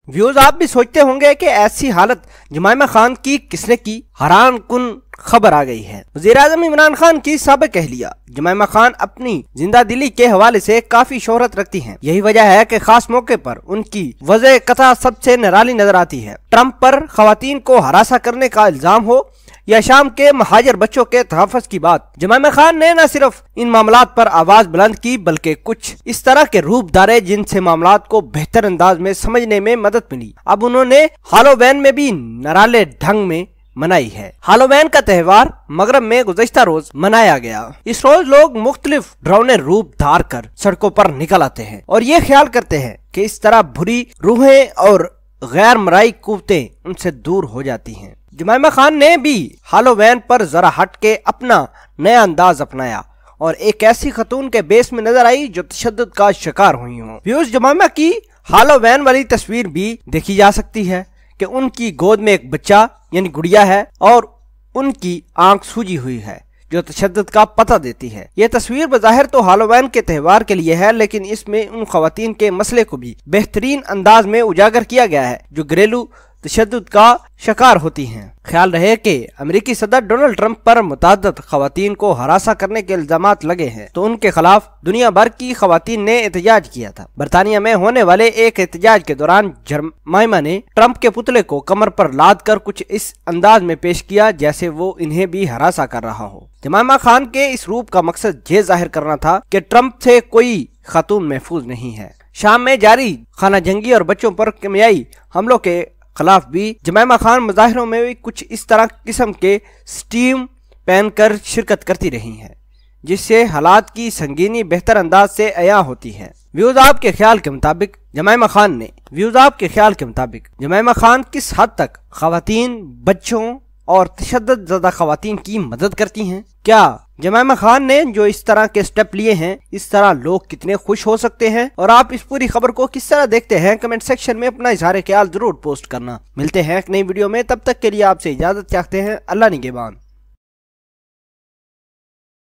Views آپ بھی سوچتے ہوں گے کہ ایسی حالت جمائمہ خان کی کس نے کی؟ حیران کن خبر آ گئی ہے۔ وزیر اعظم عمران خان کی سابق اہلیہ جمائمہ خان اپنی زندہ دلی کے حوالے سے کافی شہرت رکھتی ہیں۔ یہی وجہ ہے کہ خاص موقع پر ان کی وضع قطع سب سے نرالی نظر آتی ہے۔ ٹرمپ پر خواتین کو ہراساں کرنے کا الزام ہو یا شام کے مہاجر بچوں کے تحفظ کی بات، جمائمہ خان نے نہ صرف ان معاملات پر آواز بلند کی بلکہ کچھ اس طرح کے روپ دھارے جن سے معاملات کو بہتر انداز میں سمجھنے میں مدد ملی۔ اب انہوں نے ہالووین میں بھی نرالے ڈھنگ میں منائی ہے۔ ہالووین کا تہوار مغرب میں گزشتہ روز منایا گیا۔ اس روز لوگ مختلف ڈراؤنے روپ دھار کر سڑکوں پر نکل آتے ہیں اور یہ خیال کرتے ہیں کہ اس طرح بری روحیں اور غیر مرئی قوتیں ان سے دور ہو جاتی ہیں۔ جمائمہ خان نے بھی ہالووین پر ذرا ہٹ کے اپنا نیا انداز اپنایا اور ایک ایسی خاتون کے بیس میں نظر آئی جو تشدد کا شکار ہوئی ہوں۔ ویوز جمائمہ کی ہالووین والی تصویر بھی دیکھی جا سکتی ہے کہ ان کی گود میں ایک بچہ یعنی گڑیا ہے اور ان کی آنکھ سوجی ہوئی ہے جو تشدد کا پتہ دیتی ہے۔ یہ تصویر بظاہر تو ہالووین کے تہوار کے لیے ہے، لیکن اس میں ان خواتین کے مسئلے کو بھی بہترین انداز میں اجاگر کیا گیا ہے جو گھریلو تشدد کا شکار ہوتی ہیں۔ خیال رہے کہ امریکی صدر ڈونلڈ ٹرمپ پر متعدد خواتین کو ہراساں کرنے کے الزامات لگے ہیں تو ان کے خلاف دنیا بھر کی خواتین نے احتجاج کیا تھا۔ برطانیہ میں ہونے والے ایک احتجاج کے دوران جمائمہ نے ٹرمپ کے پتلے کو کمر پر لاد کر کچھ اس انداز میں پیش کیا جیسے وہ انہیں بھی ہراساں کر رہا ہو۔ جمائمہ خان کے اس روپ کا مقصد یہ ظاہر کرنا تھا کہ ٹرمپ سے کوئی خاتون محفوظ نہیں ہے۔ شام میں جاری خانہ جنگی اور بچوں پر کیمیائی حملوں کے خلاف بھی جمائمہ خان مظاہروں میں بھی کچھ اس طرح قسم کے سٹیم پہن کر شرکت کرتی رہی ہیں جس سے حالات کی سنگینی بہتر انداز سے عیاں ہوتی ہے۔ ویوز آپ کے خیال کے مطابق جمائمہ خان کس حد تک خواتین، بچوں اور تشدد زدہ خواتین کی مدد کرتی ہیں؟ کیا جمائمہ خان نے جو اس طرح کے سٹیپ لیے ہیں اس طرح لوگ کتنے خوش ہو سکتے ہیں؟ اور آپ اس پوری خبر کو کس طرح دیکھتے ہیں؟ کمنٹ سیکشن میں اپنا اظہار خیال ضرور پوسٹ کرنا۔ ملتے ہیں ایک نئی ویڈیو میں، تب تک کے لیے آپ سے اجازت چاہتے ہیں۔ اللہ نگہبان۔